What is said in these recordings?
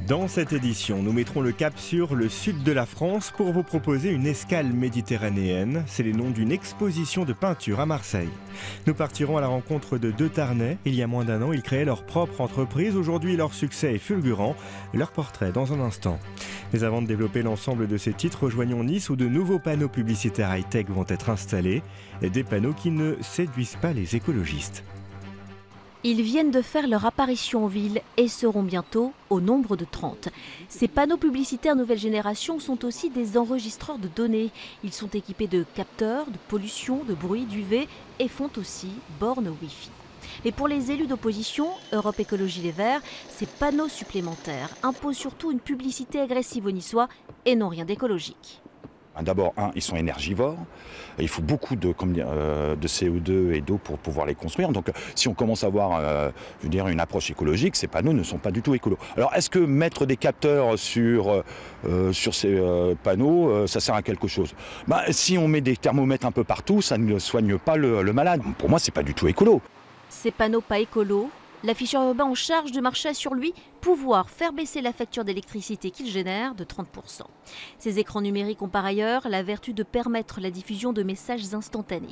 Dans cette édition, nous mettrons le cap sur le sud de la France pour vous proposer une escale méditerranéenne. C'est le nom d'une exposition de peinture à Marseille. Nous partirons à la rencontre de deux Tarnais. Il y a moins d'un an, ils créaient leur propre entreprise. Aujourd'hui, leur succès est fulgurant. Leur portrait dans un instant. Mais avant de développer l'ensemble de ces titres, rejoignons Nice où de nouveaux panneaux publicitaires high-tech vont être installés. Des panneaux qui ne séduisent pas les écologistes. Ils viennent de faire leur apparition en ville et seront bientôt au nombre de 30. Ces panneaux publicitaires nouvelle génération sont aussi des enregistreurs de données. Ils sont équipés de capteurs, de pollution, de bruit, d'UV et font aussi bornes Wi-Fi. Mais pour les élus d'opposition, Europe Écologie Les Verts, ces panneaux supplémentaires imposent surtout une publicité agressive aux Niçois et non rien d'écologique. D'abord, ils sont énergivores. Il faut beaucoup de CO2 et d'eau pour pouvoir les construire. Donc, si on commence à avoir une approche écologique, ces panneaux ne sont pas du tout écolos. Alors, est-ce que mettre des capteurs sur ces panneaux, ça sert à quelque chose ? Si on met des thermomètres un peu partout, ça ne soigne pas le malade. Pour moi, c'est pas du tout écolo. Ces panneaux pas écolos, l'afficheur urbain en charge de marcher sur lui, pouvoir faire baisser la facture d'électricité qu'il génère de 30%. Ces écrans numériques ont par ailleurs la vertu de permettre la diffusion de messages instantanés.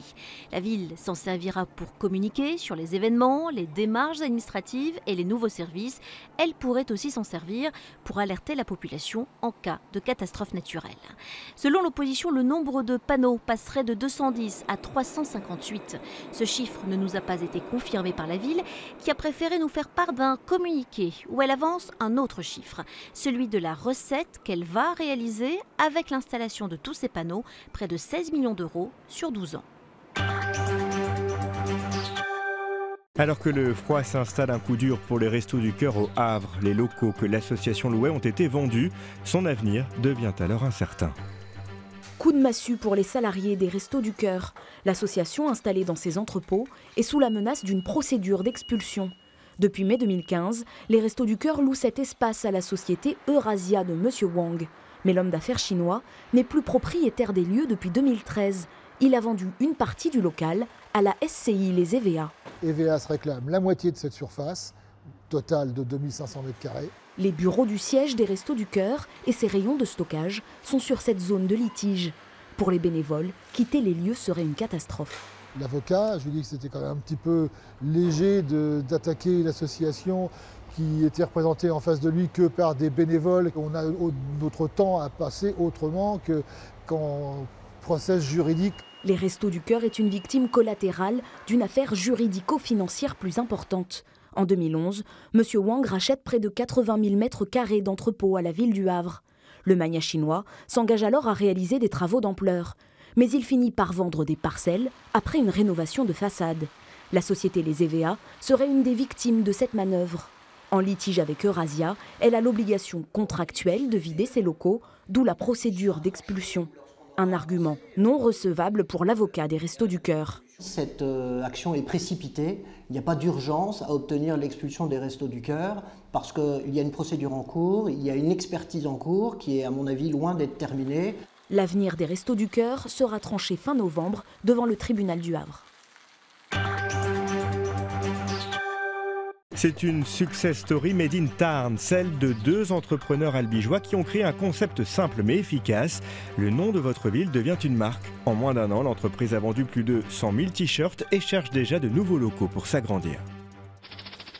La ville s'en servira pour communiquer sur les événements, les démarches administratives et les nouveaux services. Elle pourrait aussi s'en servir pour alerter la population en cas de catastrophe naturelle. Selon l'opposition, le nombre de panneaux passerait de 210 à 358. Ce chiffre ne nous a pas été confirmé par la ville qui a préféré nous faire part d'un communiqué où elle avance un autre chiffre, celui de la recette qu'elle va réaliser avec l'installation de tous ces panneaux, près de 16 millions d'euros sur 12 ans. Alors que le froid s'installe, un coup dur pour les Restos du Cœur au Havre. Les locaux que l'association louait ont été vendus. Son avenir devient alors incertain. Coup de massue pour les salariés des Restos du Cœur. L'association installée dans ses entrepôts est sous la menace d'une procédure d'expulsion. Depuis mai 2015, les Restos du Cœur louent cet espace à la société Eurasia de M. Wang. Mais l'homme d'affaires chinois n'est plus propriétaire des lieux depuis 2013. Il a vendu une partie du local à la SCI Les EVA. EVA se réclame la moitié de cette surface, totale de 2500 m². Les bureaux du siège des Restos du Cœur et ses rayons de stockage sont sur cette zone de litige. Pour les bénévoles, quitter les lieux serait une catastrophe. L'avocat, je lui ai dit que c'était quand même un petit peu léger d'attaquer l'association qui était représentée en face de lui que par des bénévoles. On a notre temps à passer autrement qu'en procès juridique. Les Restos du Cœur est une victime collatérale d'une affaire juridico-financière plus importante. En 2011, M. Wang rachète près de 80 000 m² d'entrepôts à la ville du Havre. Le magnat chinois s'engage alors à réaliser des travaux d'ampleur. Mais il finit par vendre des parcelles après une rénovation de façade. La société Les EVA serait une des victimes de cette manœuvre. En litige avec Eurasia, elle a l'obligation contractuelle de vider ses locaux, d'où la procédure d'expulsion. Un argument non recevable pour l'avocat des Restos du Cœur. Cette action est précipitée. Il n'y a pas d'urgence à obtenir l'expulsion des Restos du Cœur parce qu'il y a une procédure en cours, il y a une expertise en cours qui est à mon avis loin d'être terminée. L'avenir des Restos du Cœur sera tranché fin novembre devant le tribunal du Havre. C'est une success story made in Tarn, celle de deux entrepreneurs albigeois qui ont créé un concept simple mais efficace. Le nom de votre ville devient une marque. En moins d'un an, l'entreprise a vendu plus de 100 000 t-shirts et cherche déjà de nouveaux locaux pour s'agrandir.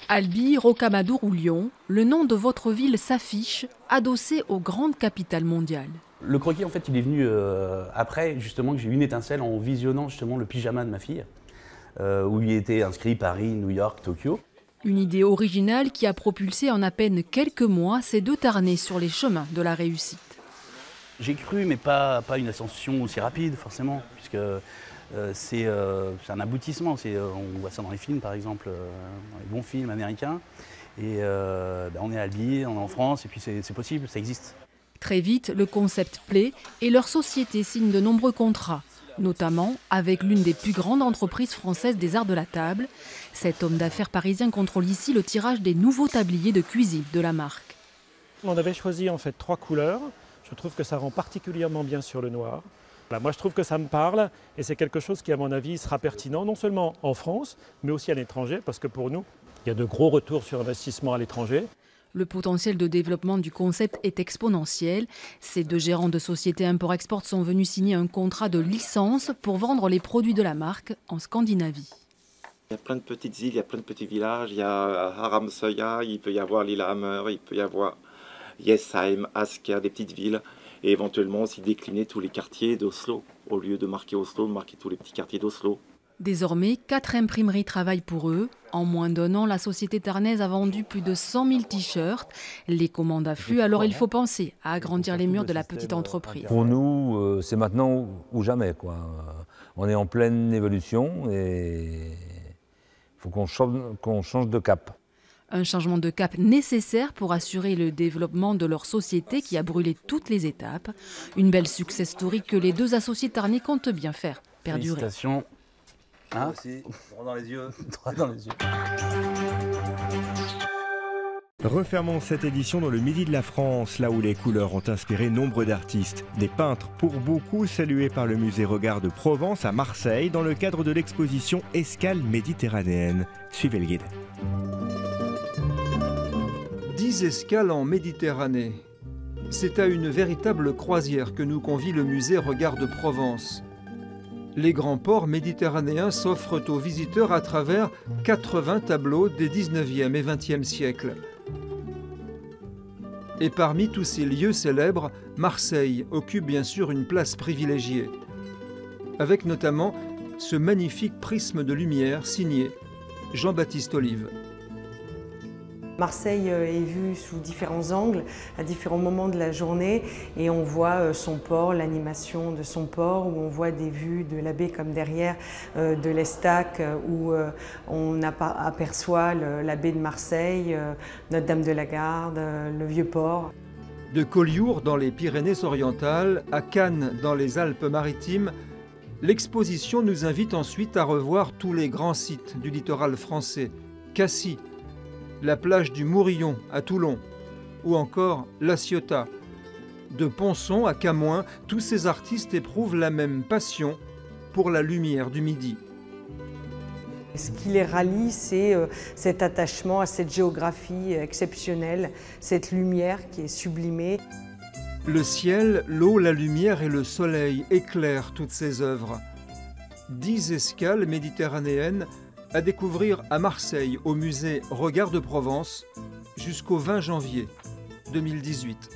Albi, Rocamadour ou Lyon, le nom de votre ville s'affiche, adossé aux grandes capitales mondiales. Le croquis, en fait, il est venu après, justement, que j'ai eu une étincelle en visionnant justement le pyjama de ma fille, où il était inscrit Paris, New York, Tokyo. Une idée originale qui a propulsé en à peine quelques mois ces deux Tarnais sur les chemins de la réussite. J'ai cru, mais pas une ascension aussi rapide, forcément, puisque c'est un aboutissement. On voit ça dans les films, par exemple, dans les bons films américains. Et on est à Albi, on est en France, et puis c'est possible, ça existe. Très vite, le concept plaît et leur société signe de nombreux contrats, notamment avec l'une des plus grandes entreprises françaises des arts de la table. Cet homme d'affaires parisien contrôle ici le tirage des nouveaux tabliers de cuisine de la marque. On avait choisi en fait 3 couleurs. Je trouve que ça rend particulièrement bien sur le noir. Moi, je trouve que ça me parle et c'est quelque chose qui, à mon avis, sera pertinent non seulement en France, mais aussi à l'étranger, parce que pour nous, il y a de gros retours sur investissement à l'étranger. Le potentiel de développement du concept est exponentiel. Ces 2 gérants de sociétés import-export sont venus signer un contrat de licence pour vendre les produits de la marque en Scandinavie. Il y a plein de petites îles, il y a plein de petits villages. Il y a Haramsøya, il peut y avoir Lillehammer, il peut y avoir Jessheim, Asker, des petites villes. Et éventuellement aussi décliner tous les quartiers d'Oslo. Au lieu de marquer Oslo, de marquer tous les petits quartiers d'Oslo. Désormais, 4 imprimeries travaillent pour eux. En moins d'1 an, la société tarnaise a vendu plus de 100 000 t-shirts. Les commandes affluent, alors il faut penser à agrandir les murs de la petite entreprise. Pour nous, c'est maintenant ou jamais, quoi. On est en pleine évolution et il faut qu'on change de cap. Un changement de cap nécessaire pour assurer le développement de leur société qui a brûlé toutes les étapes. Une belle success story que les 2 associés tarnais comptent bien faire perdurer. Félicitations. Hein aussi, droit dans les yeux. Droit dans les yeux. Refermons cette édition dans le Midi de la France, là où les couleurs ont inspiré nombre d'artistes. Des peintres, pour beaucoup, salués par le musée Regard de Provence à Marseille, dans le cadre de l'exposition Escale méditerranéenne. Suivez le guide. 10 escales en Méditerranée. C'est à une véritable croisière que nous convie le musée Regard de Provence. Les grands ports méditerranéens s'offrent aux visiteurs à travers 80 tableaux des 19e et 20e siècles. Et parmi tous ces lieux célèbres, Marseille occupe bien sûr une place privilégiée, avec notamment ce magnifique prisme de lumière signé Jean-Baptiste Olive. Marseille est vue sous différents angles, à différents moments de la journée, et on voit son port, l'animation de son port, où on voit des vues de la baie comme derrière de l'Estac, où on aperçoit la baie de Marseille, Notre-Dame de la Garde, le Vieux-Port. De Collioure dans les Pyrénées-Orientales à Cannes dans les Alpes-Maritimes, l'exposition nous invite ensuite à revoir tous les grands sites du littoral français, Cassis, la plage du Mourillon à Toulon, ou encore La Ciotat. De Ponson à Camoins, tous ces artistes éprouvent la même passion pour la lumière du Midi. Ce qui les rallie, c'est cet attachement à cette géographie exceptionnelle, cette lumière qui est sublimée. Le ciel, l'eau, la lumière et le soleil éclairent toutes ces œuvres. 10 escales méditerranéennes à découvrir à Marseille au musée Regard de Provence jusqu'au 20 janvier 2018.